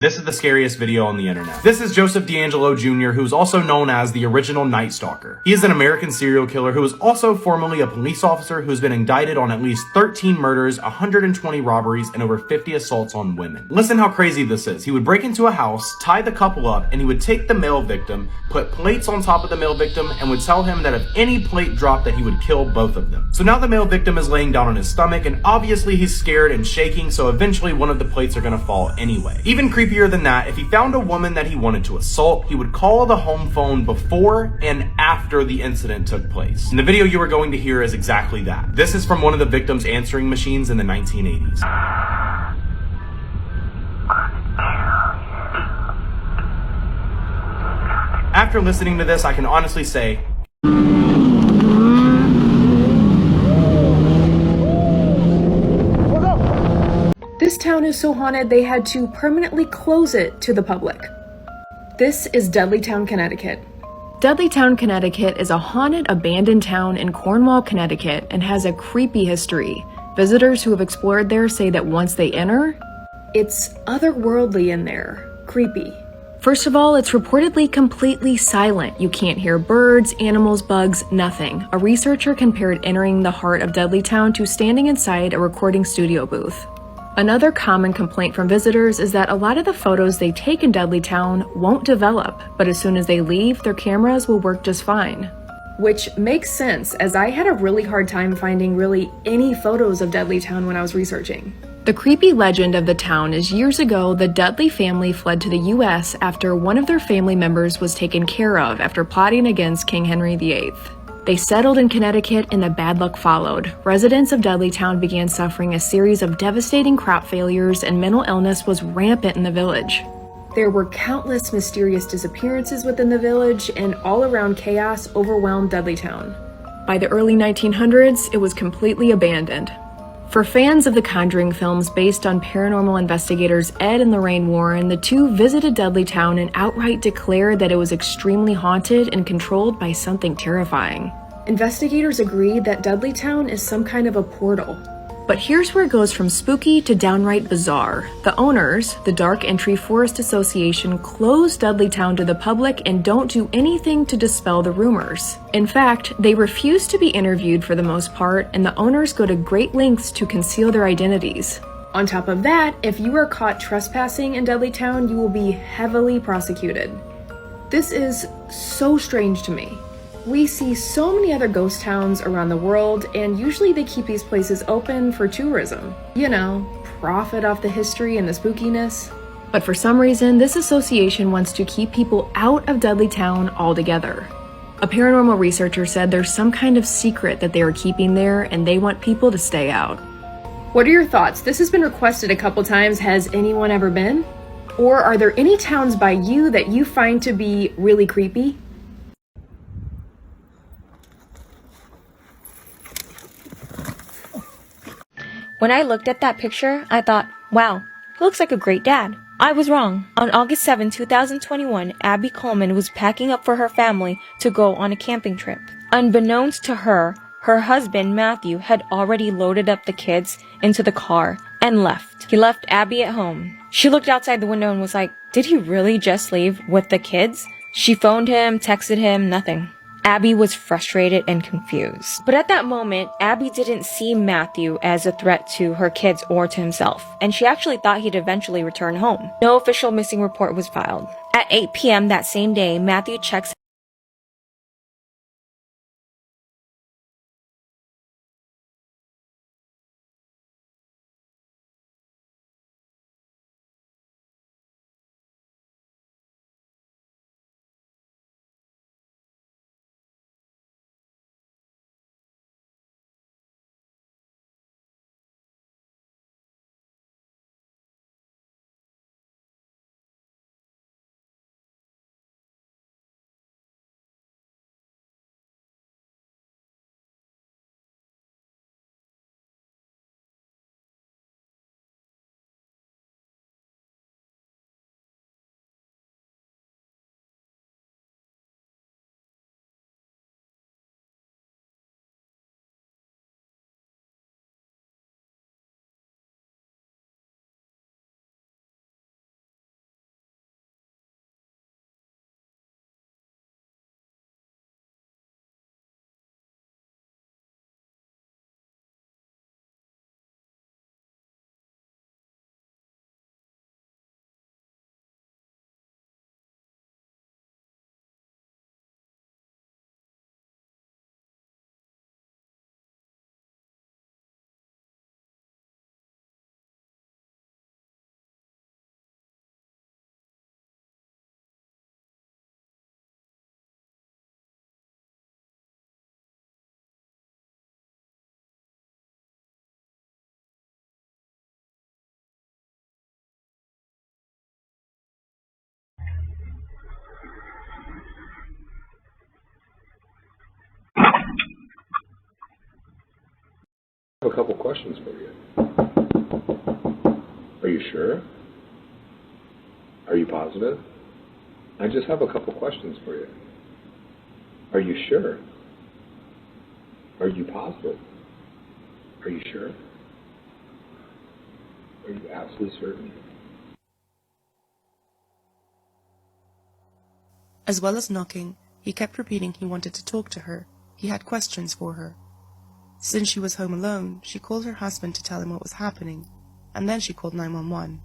This is the scariest video on the internet. This is Joseph D'Angelo Jr., who's also known as the original Night Stalker. He is an American serial killer who is also formerly a police officer who's been indicted on at least 13 murders, 120 robberies, and over 50 assaults on women. Listen how crazy this is. He would break into a house, tie the couple up, and he would take the male victim, put plates on top of the male victim, and would tell him that if any plate dropped that he would kill both of them. So now the male victim is laying down on his stomach, and obviously he's scared and shaking, so eventually one of the plates are gonna fall anyway. Even creepier than that, if he found a woman that he wanted to assault, he would call the home phone before and after the incident took place. And the video you are going to hear is exactly that. This is from one of the victim's answering machines in the 1980s. After listening to this, I can honestly say, this town is so haunted they had to permanently close it to the public. This is Dudleytown, Connecticut. Dudleytown, Connecticut is a haunted, abandoned town in Cornwall, Connecticut, and has a creepy history. Visitors who have explored there say that once they enter, it's otherworldly in there. Creepy. First of all, it's reportedly completely silent. You can't hear birds, animals, bugs, nothing. A researcher compared entering the heart of Dudleytown to standing inside a recording studio booth. Another common complaint from visitors is that a lot of the photos they take in Dudleytown won't develop, but as soon as they leave, their cameras will work just fine. Which makes sense, as I had a really hard time finding really any photos of Dudleytown when I was researching. The creepy legend of the town is years ago, the Dudley family fled to the US after one of their family members was taken care of after plotting against King Henry VIII. They settled in Connecticut and the bad luck followed. Residents of Dudleytown began suffering a series of devastating crop failures and mental illness was rampant in the village. There were countless mysterious disappearances within the village and all-around chaos overwhelmed Dudleytown. By the early 1900s, it was completely abandoned. For fans of the Conjuring films based on paranormal investigators Ed and Lorraine Warren, the two visited Dudleytown and outright declared that it was extremely haunted and controlled by something terrifying. Investigators agreed that Dudleytown is some kind of a portal. But here's where it goes from spooky to downright bizarre. The owners, the Dark Entry Forest Association, closed Dudleytown to the public and don't do anything to dispel the rumors. In fact, they refuse to be interviewed for the most part, and the owners go to great lengths to conceal their identities. On top of that, if you are caught trespassing in Dudleytown, you will be heavily prosecuted. This is so strange to me. We see so many other ghost towns around the world, and usually they keep these places open for tourism. You know, profit off the history and the spookiness. But for some reason, this association wants to keep people out of Dudleytown altogether. A paranormal researcher said there's some kind of secret that they are keeping there, and they want people to stay out. What are your thoughts? This has been requested a couple times. Has anyone ever been? Or are there any towns by you that you find to be really creepy? When I looked at that picture, I thought, wow, he looks like a great dad. I was wrong. On August 7, 2021, Abby Coleman was packing up for her family to go on a camping trip. Unbeknownst to her, her husband, Matthew, had already loaded up the kids into the car and left. He left Abby at home. She looked outside the window and was like, did he really just leave with the kids? She phoned him, texted him, nothing. Abby was frustrated and confused. But at that moment, Abby didn't see Matthew as a threat to her kids or to himself, and she actually thought he'd eventually return home. No official missing report was filed. At 8 p.m. that same day, Matthew checks I have a couple questions for you. Are you sure? Are you positive? I just have a couple questions for you. Are you sure? Are you positive? Are you sure? Are you absolutely certain? As well as knocking, he kept repeating he wanted to talk to her. He had questions for her. Since she was home alone, she called her husband to tell him what was happening, and then she called 911.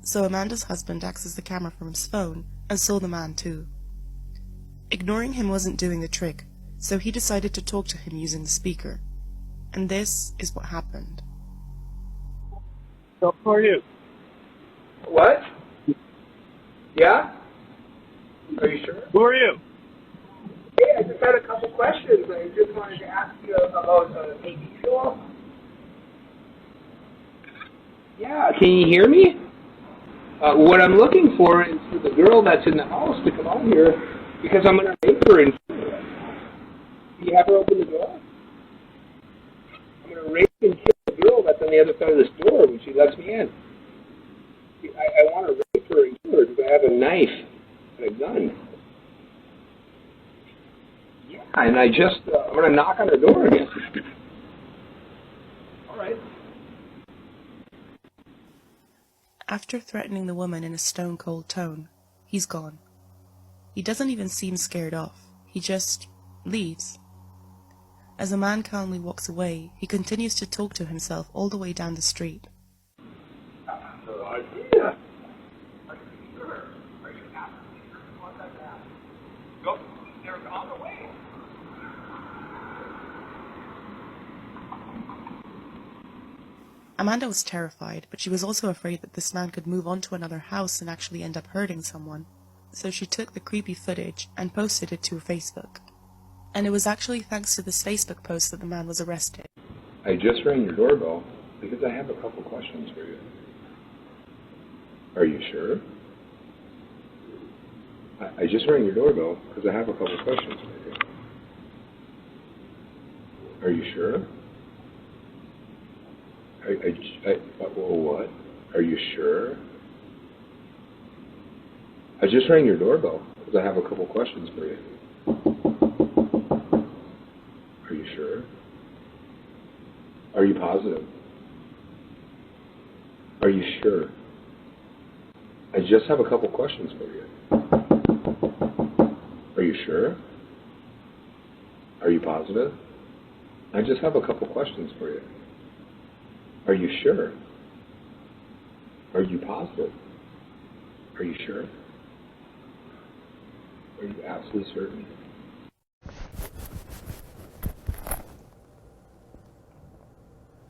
So Amanda's husband accessed the camera from his phone and saw the man too. Ignoring him wasn't doing the trick, so he decided to talk to him using the speaker. And this is what happened. So, who are you? What? Yeah? Are you sure? Who are you? Hey, I just had a couple questions. I just wanted to ask you about maybe fuel. Yeah, can you hear me? What I'm looking for is for the girl that's in the house to come out here because I'm going to rape her and kill her. Can you have her open the door? I'm going to rape and kill the girl that's on the other side of this door when she lets me in. I want to rape her and kill her because I have a knife and a gun. Yeah, and I'm going to knock on her door again. All right. After threatening the woman in a stone-cold tone, he's gone. He doesn't even seem scared off. He just leaves. As the man calmly walks away, he continues to talk to himself all the way down the street. Amanda was terrified, but she was also afraid that this man could move on to another house and actually end up hurting someone. So she took the creepy footage and posted it to her Facebook. And it was actually thanks to this Facebook post that the man was arrested. I just rang your doorbell because I have a couple questions for you. Are you sure? I just rang your doorbell because I have a couple questions for you. Are you sure? What? Are you sure? I just rang your doorbell because I have a couple questions for you. Are you sure? Are you positive? Are you sure? I just have a couple questions for you. Are you sure? Are you positive? I just have a couple questions for you. Are you sure? Are you positive? Are you sure? Are you absolutely certain?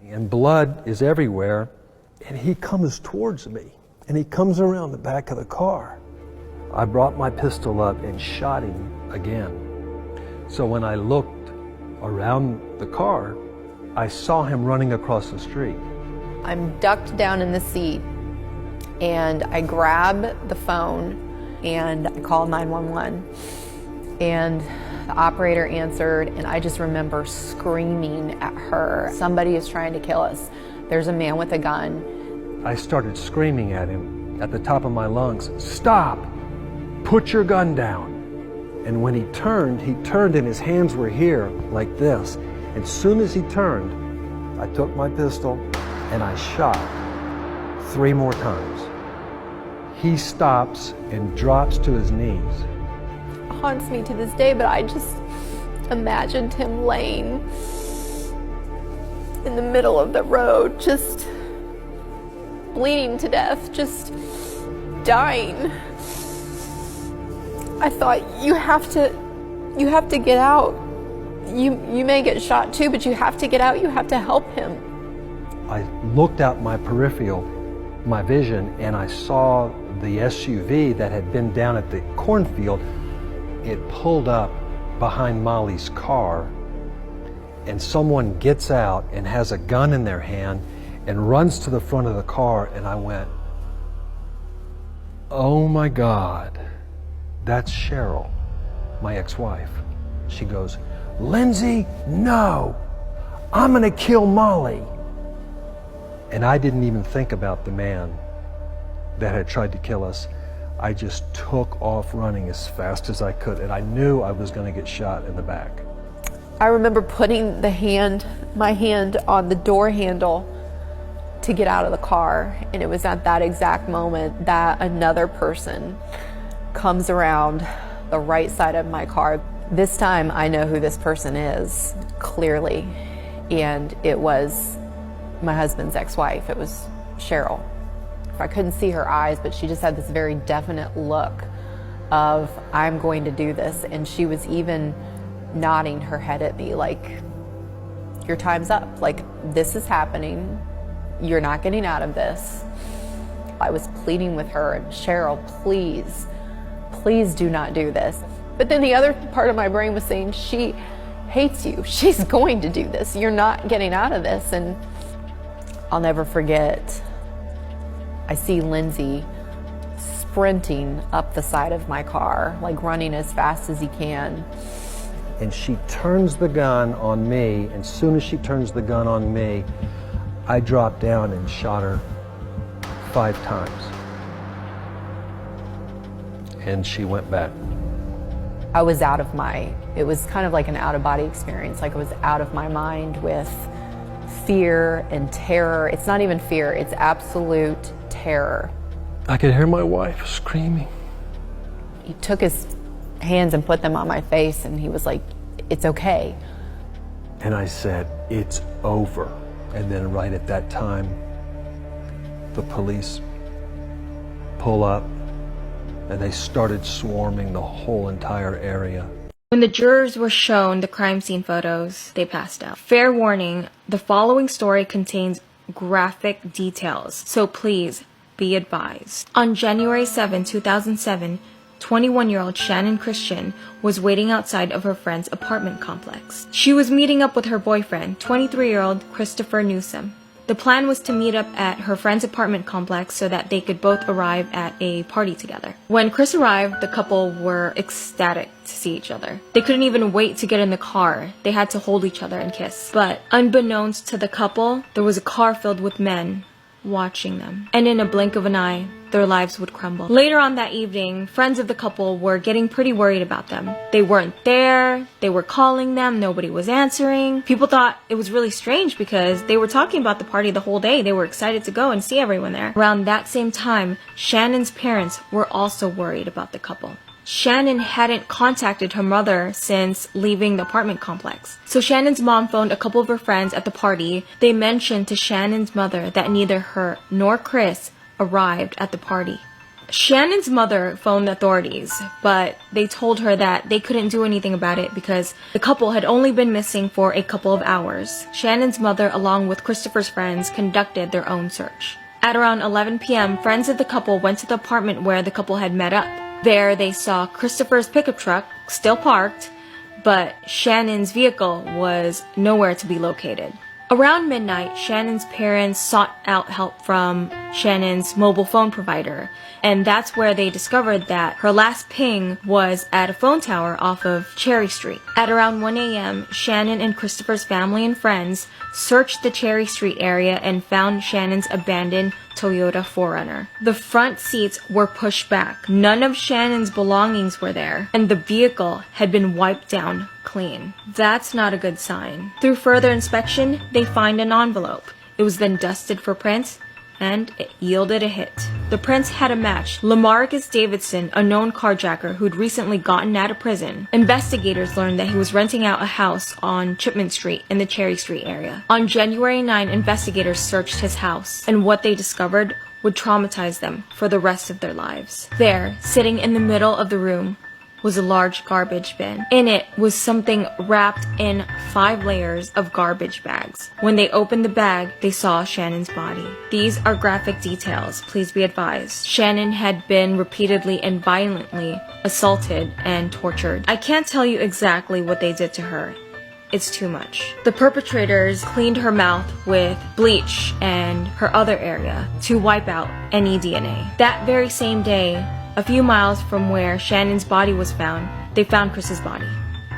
And blood is everywhere, and he comes towards me, and he comes around the back of the car. I brought my pistol up and shot him again. So when I looked around the car, I saw him running across the street. I'm ducked down in the seat, and I grab the phone and I call 911. And the operator answered, and I just remember screaming at her, "Somebody is trying to kill us. There's a man with a gun." I started screaming at him at the top of my lungs, "Stop! Put your gun down!" And when he turned and his hands were here like this. And as soon as he turned, I took my pistol and I shot 3 more times. He stops and drops to his knees. Haunts me to this day, but I just imagined him laying in the middle of the road, just bleeding to death, just dying. I thought, you have to get out. You may get shot too, but you have to get out. You have to help him. I looked out my peripheral, my vision, and I saw the SUV that had been down at the cornfield. It pulled up behind Molly's car, and someone gets out and has a gun in their hand and runs to the front of the car, and I went, "Oh my God, that's Cheryl, my ex-wife." She goes, "Lindsay, no!" I'm gonna kill Molly. And I didn't even think about the man that had tried to kill us. I just took off running as fast as I could, and I knew I was gonna get shot in the back. I remember putting my hand on the door handle to get out of the car, and it was at that exact moment that another person comes around the right side of my car. This time I know who this person is, clearly, and it was my husband's ex-wife. It was Cheryl. I couldn't see her eyes, but she just had this very definite look of, I'm going to do this, and she was even nodding her head at me like, your time's up, like, this is happening, you're not getting out of this. I was pleading with her, and Cheryl, please, please do not do this. But then the other part of my brain was saying, she hates you, she's going to do this, you're not getting out of this. And I'll never forget, I see Lindsay sprinting up the side of my car, like running as fast as he can. And she turns the gun on me, and as soon as she turns the gun on me, I dropped down and shot her 5 times. And she went back. I was it was kind of like an out-of-body experience, like I was out of my mind with fear and terror. It's not even fear, it's absolute terror. I could hear my wife screaming. He took his hands and put them on my face, and he was like, it's okay. And I said, it's over. And then right at that time, the police pull up, and they started swarming the whole entire area. When the jurors were shown the crime scene photos, they passed out. Fair warning, the following story contains graphic details, so please be advised. On January 7, 2007, 21-year-old Shannon Christian was waiting outside of her friend's apartment complex. She was meeting up with her boyfriend, 23-year-old Christopher Newsom. The plan was to meet up at her friend's apartment complex so that they could both arrive at a party together. When Chris arrived, the couple were ecstatic to see each other. They couldn't even wait to get in the car. They had to hold each other and kiss. But unbeknownst to the couple, there was a car filled with men watching them. And in a blink of an eye, their lives would crumble. Later on that evening, friends of the couple were getting pretty worried about them. They weren't there, they were calling them, nobody was answering. People thought it was really strange because they were talking about the party the whole day. They were excited to go and see everyone there. Around that same time, Shannon's parents were also worried about the couple. Shannon hadn't contacted her mother since leaving the apartment complex. So Shannon's mom phoned a couple of her friends at the party. They mentioned to Shannon's mother that neither her nor Chris arrived at the party. Shannon's mother phoned the authorities, but they told her that they couldn't do anything about it because the couple had only been missing for a couple of hours. Shannon's mother, along with Christopher's friends, conducted their own search. At around 11 p.m., friends of the couple went to the apartment where the couple had met up. There, they saw Christopher's pickup truck still parked, but Shannon's vehicle was nowhere to be located. Around midnight, Shannon's parents sought out help from Shannon's mobile phone provider, and that's where they discovered that her last ping was at a phone tower off of Cherry Street. At around 1 a.m., Shannon and Christopher's family and friends searched the Cherry Street area and found Shannon's abandoned Toyota 4Runner. The front seats were pushed back. None of Shannon's belongings were there, and the vehicle had been wiped down clean. That's not a good sign. Through further inspection, they find an envelope. It was then dusted for prints, and it yielded a hit. The prints had a match. Lamarcus Davidson, a known carjacker who'd recently gotten out of prison. Investigators learned that he was renting out a house on Chipman Street in the Cherry Street area. On January 9, investigators searched his house, and what they discovered would traumatize them for the rest of their lives. There, sitting in the middle of the room, was a large garbage bin. In it was something wrapped in 5 layers of garbage bags. When they opened the bag, they saw Shannon's body. These are graphic details, please be advised. Shannon had been repeatedly and violently assaulted and tortured. I can't tell you exactly what they did to her. It's too much. The perpetrators cleaned her mouth with bleach and her other area to wipe out any DNA. That very same day, a few miles from where Shannon's body was found, they found Chris's body.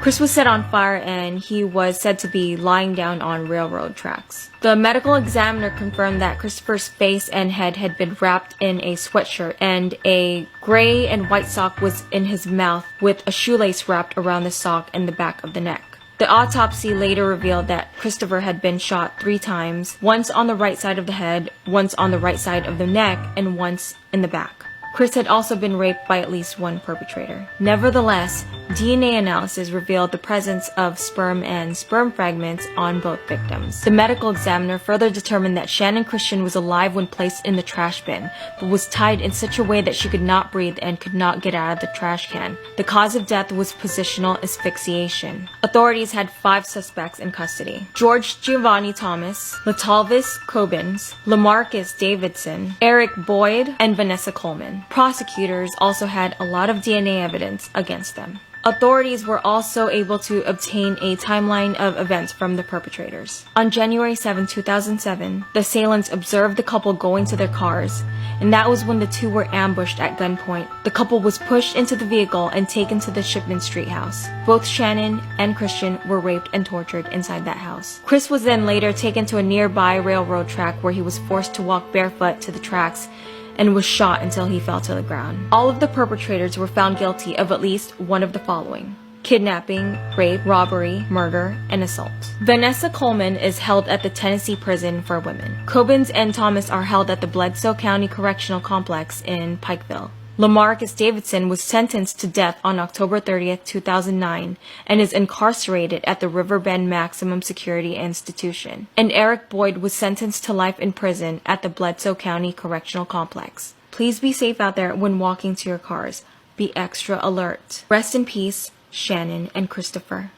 Chris was set on fire and he was said to be lying down on railroad tracks. The medical examiner confirmed that Christopher's face and head had been wrapped in a sweatshirt and a gray and white sock was in his mouth with a shoelace wrapped around the sock and the back of the neck. The autopsy later revealed that Christopher had been shot 3 times, once on the right side of the head, once on the right side of the neck, and once in the back. Chris had also been raped by at least one perpetrator. Nevertheless, DNA analysis revealed the presence of sperm and sperm fragments on both victims. The medical examiner further determined that Shannon Christian was alive when placed in the trash bin, but was tied in such a way that she could not breathe and could not get out of the trash can. The cause of death was positional asphyxiation. Authorities had 5 suspects in custody: George Giovanni Thomas, Latalvis Cobbins, Lamarcus Davidson, Eric Boyd, and Vanessa Coleman. Prosecutors also had a lot of DNA evidence against them. Authorities were also able to obtain a timeline of events from the perpetrators. On January 7, 2007, the assailants observed the couple going to their cars, and that was when the two were ambushed at gunpoint. The couple was pushed into the vehicle and taken to the Shipman Street house. Both Shannon and Christian were raped and tortured inside that house. Chris was then later taken to a nearby railroad track where he was forced to walk barefoot to the tracks and was shot until he fell to the ground. All of the perpetrators were found guilty of at least one of the following: kidnapping, rape, robbery, murder, and assault. Vanessa Coleman is held at the Tennessee Prison for Women. Cobbins and Thomas are held at the Bledsoe County Correctional Complex in Pikeville. Lamarcus Davidson was sentenced to death on October 30th, 2009, and is incarcerated at the Riverbend Maximum Security Institution. And Eric Boyd was sentenced to life in prison at the Bledsoe County Correctional Complex. Please be safe out there when walking to your cars. Be extra alert. Rest in peace, Shannon and Christopher.